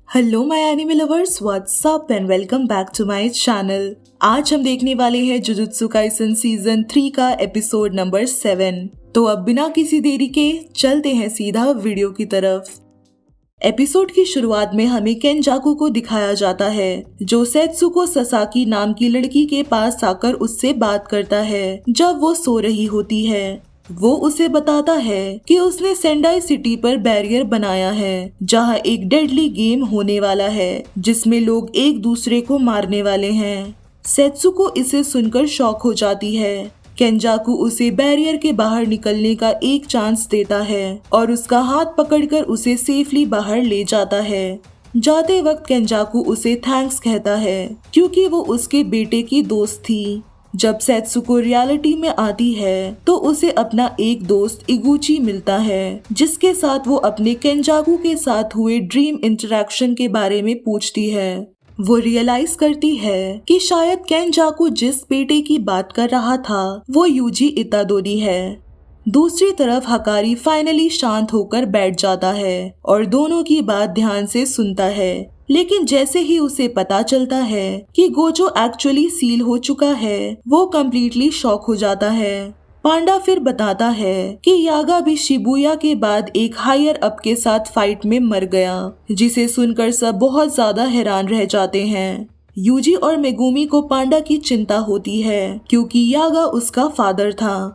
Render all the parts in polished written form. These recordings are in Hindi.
Hello my anime lovers, what's up and welcome back to my channel. आज हम देखने वाले हैं जुजुत्सु काइसन सीजन 3 का एपिसोड नंबर 7। तो अब बिना किसी देरी के चलते हैं सीधा वीडियो की तरफ। एपिसोड की शुरुआत में हमें केनजाकू को दिखाया जाता है जो सेत्सुको ससाकी नाम की लड़की के पास आकर उससे बात करता है जब वो सो रही होती है। वो उसे बताता है कि उसने सेंडाई सिटी पर बैरियर बनाया है जहां एक डेडली गेम होने वाला है जिसमें लोग एक दूसरे को मारने वाले हैं। सेत्सुको इसे सुनकर शॉक हो जाती है। केनजाकू उसे बैरियर के बाहर निकलने का एक चांस देता है और उसका हाथ पकड़कर उसे सेफली बाहर ले जाता है। जाते वक्त केनजाकू उसे थैंक्स कहता है क्योंकि वो उसके बेटे की दोस्त थी। जब सेत्सुको रियलिटी में आती है तो उसे अपना एक दोस्त इगुची मिलता है जिसके साथ वो अपने केनजाकू के साथ हुए ड्रीम इंटरेक्शन के बारे में पूछती है। वो रियलाइज करती है कि शायद केनजाकू जिस बेटे की बात कर रहा था वो यूजी इतादोरी है। दूसरी तरफ हकारी फाइनली शांत होकर बैठ जाता है और दोनों की बात ध्यान से सुनता है, लेकिन जैसे ही उसे पता चलता है कि गोजो एक्चुअली सील हो चुका है वो कम्प्लीटली शॉक हो जाता है। पांडा फिर बताता है कि यागा भी शिबुया के बाद एक हायर अप के साथ फाइट में मर गया, जिसे सुनकर सब बहुत ज्यादा हैरान रह जाते हैं। यूजी और मेगुमी को पांडा की चिंता होती है क्योंकि यागा उसका फादर था।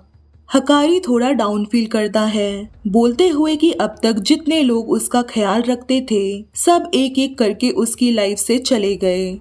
हकारी थोड़ा डाउन फील करता है, बोलते हुए कि अब तक जितने लोग उसका ख्याल रखते थे सब एक एक करके उसकी लाइफ से चले गए।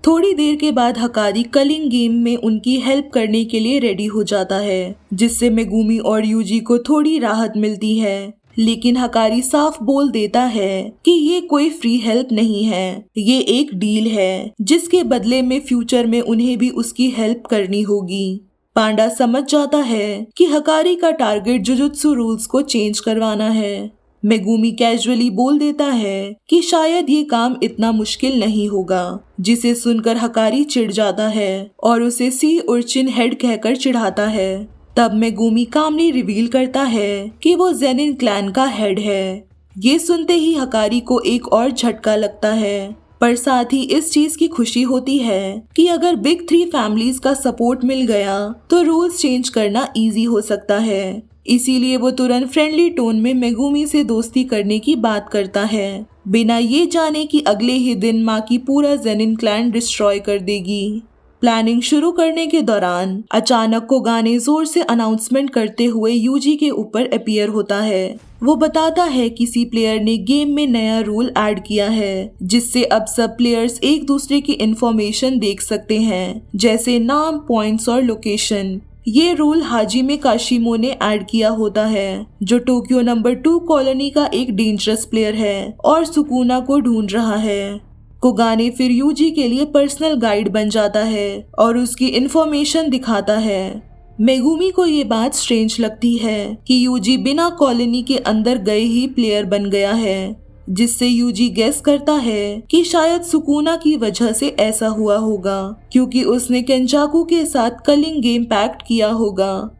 थोड़ी देर के बाद हकारी कलिंग गेम में उनकी हेल्प करने के लिए रेडी हो जाता है, जिससे मेगुमी और यूजी को थोड़ी राहत मिलती है। लेकिन हकारी साफ बोल देता है कि ये कोई फ्री हेल्प नहीं है, ये एक डील है जिसके बदले में फ्यूचर में उन्हें भी उसकी हेल्प करनी होगी। पांडा समझ जाता है कि हकारी का टारगेट जुजुत्सु रूल्स को चेंज करवाना है। मेगुमी कैजुअली बोल देता है कि शायद ये काम इतना मुश्किल नहीं होगा, जिसे सुनकर हकारी चिढ़ जाता है और उसे सी उर्चिन हेड कहकर चिढ़ाता है। तब मेगुमी कामली रिवील करता है कि वो जेनिन क्लैन का हेड है। ये सुनते ही हकारी को एक और झटका लगता है, पर साथ ही इस चीज की खुशी होती है कि अगर बिग 3 फैमिलीज का सपोर्ट मिल गया तो रूल्स चेंज करना इजी हो सकता है। इसीलिए वो तुरंत फ्रेंडली टोन में मेगुमी से दोस्ती करने की बात करता है, बिना ये जाने कि अगले ही दिन माँ की पूरा जेनिन क्लैन डिस्ट्रॉय कर देगी। प्लानिंग शुरू करने के दौरान अचानक कोगाने जोर से अनाउंसमेंट करते हुए यूजी के ऊपर अपीयर होता है। वो बताता है किसी प्लेयर ने गेम में नया रूल ऐड किया है जिससे अब सब प्लेयर्स एक दूसरे की इंफॉर्मेशन देख सकते हैं, जैसे नाम, पॉइंट्स और लोकेशन। ये रूल हाजिमे काशिमो ने ऐड किया होता है जो टोक्यो नंबर 2 कॉलोनी का एक डेंजरस प्लेयर है और सुकुना को ढूंढ रहा है। कोगाने फिर यूजी के लिए पर्सनल गाइड बन जाता है और उसकी इंफॉर्मेशन दिखाता है। मेगुमी को ये बात स्ट्रेंज लगती है कि यूजी बिना कॉलोनी के अंदर गए ही प्लेयर बन गया है, जिससे यूजी गेस करता है कि शायद सुकुना की वजह से ऐसा हुआ होगा क्योंकि उसने केनजाकू के साथ कलिंग गेम पैक्ट किया होगा।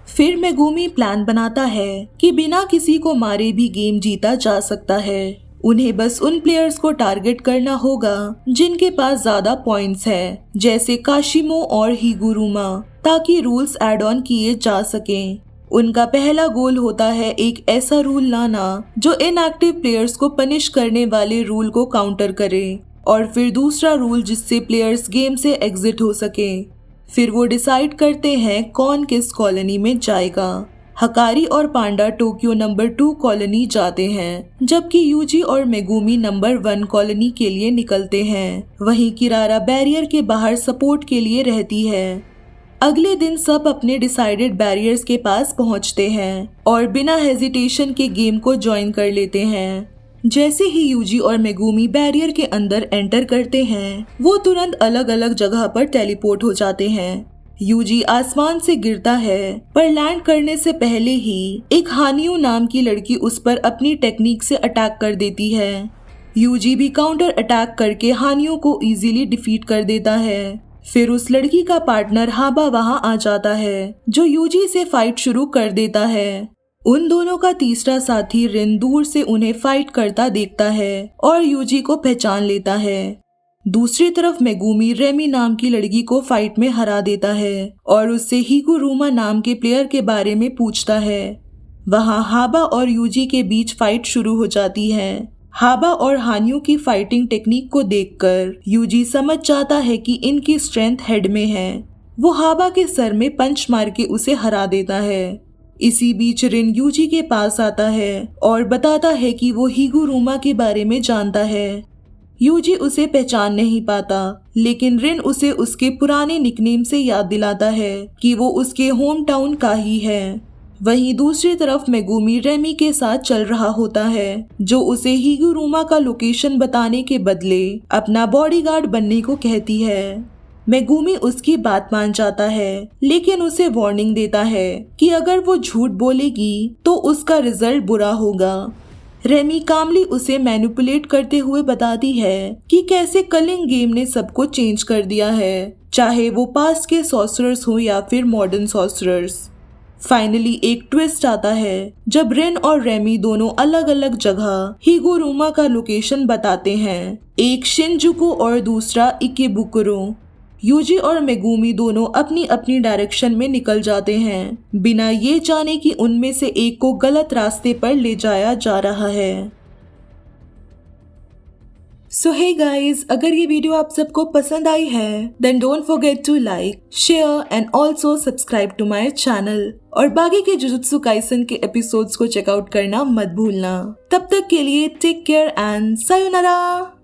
फिर मेगुमी प्लान बनाता है कि बिना किसी को मारे भी गेम जीता जा सकता है। उन्हें बस उन प्लेयर्स को टारगेट करना होगा जिनके पास ज्यादा पॉइंट्स है, जैसे काशिमो और हिगुरुमा, ताकि रूल्स ऐड ऑन किए जा सकें। उनका पहला गोल होता है एक ऐसा रूल लाना जो इनएक्टिव प्लेयर्स को पनिश करने वाले रूल को काउंटर करे, और फिर दूसरा रूल जिससे प्लेयर्स गेम से एग्जिट हो सके। फिर वो डिसाइड करते हैं कौन किस कॉलोनी में जाएगा। हकारी और पांडा टोक्यो नंबर 2 कॉलोनी जाते हैं, जबकि यूजी और मेगुमी नंबर 1 कॉलोनी के लिए निकलते हैं। वहीं किरारा बैरियर के बाहर सपोर्ट के लिए रहती है। अगले दिन सब अपने डिसाइडेड बैरियर्स के पास पहुंचते हैं और बिना हेजिटेशन के गेम को ज्वाइन कर लेते हैं। जैसे ही यूजी और मेगुमी बैरियर के अंदर एंटर करते हैं वो तुरंत अलग अलग जगह पर टेलीपोर्ट हो जाते हैं। यूजी आसमान से गिरता है, पर लैंड करने से पहले ही एक हानियो नाम की लड़की उस पर अपनी टेक्निक से अटैक कर देती है। यूजी भी काउंटर अटैक करके हानियो को इजीली डिफीट कर देता है। फिर उस लड़की का पार्टनर हाबा वहां आ जाता है जो यूजी से फाइट शुरू कर देता है। उन दोनों का तीसरा साथी रिन दूर से उन्हें फाइट करता देखता है और यूजी को पहचान लेता है। दूसरी तरफ मेगुमी रेमी नाम की लड़की को फाइट में हरा देता है और उससे हिगुरुमा नाम के प्लेयर के बारे में पूछता है। वहाँ हाबा और यूजी के बीच फाइट शुरू हो जाती है। हाबा और हान्यू की फाइटिंग टेक्निक को देखकर यूजी समझ जाता है कि इनकी स्ट्रेंथ हेड में है। वो हाबा के सर में पंच मार के उसे हरा देता है। इसी बीच रिन यूजी के पास आता है और बताता है कि वो हिगुरुमा के बारे में जानता है। यूजी उसे पहचान नहीं पाता, लेकिन रिन उसे उसके पुराने निकनेम से याद दिलाता है कि वो उसके होम टाउन का ही है। वहीं दूसरी तरफ मेगुमी रेमी के साथ चल रहा होता है, जो उसे हिगुरुमा का लोकेशन बताने के बदले अपना बॉडीगार्ड बनने को कहती है। मेगुमी उसकी बात मान जाता है, लेकिन उसे वार्निंग देता है कि अगर वो झूठ बोलेगी तो उसका रिजल्ट बुरा होगा। रेमी कामली उसे मैनिपुलेट करते हुए बताती है कि कैसे कलिंग गेम ने सबको चेंज कर दिया है, चाहे वो पास्ट के सॉर्सरर्स हो या फिर मॉडर्न सॉर्सरर्स। फाइनली एक ट्विस्ट आता है जब रिन और रेमी दोनों अलग अलग जगह हिगुरुमा का लोकेशन बताते हैं, एक शिनजुकु और दूसरा इकेबुकुरो। यूजी और मेगुमी दोनों अपनी अपनी डायरेक्शन में निकल जाते हैं, बिना ये जाने कि उनमें से एक को गलत रास्ते पर ले जाया जा रहा है। सो हे गाइज, अगर ये वीडियो आप सबको पसंद आई है then don't forget to like, share and also subscribe to my channel. और बाकी के जुजुत्सु काइसन के एपिसोड्स को चेकआउट करना मत भूलना। तब तक के लिए टेक केयर एंड सायोनारा।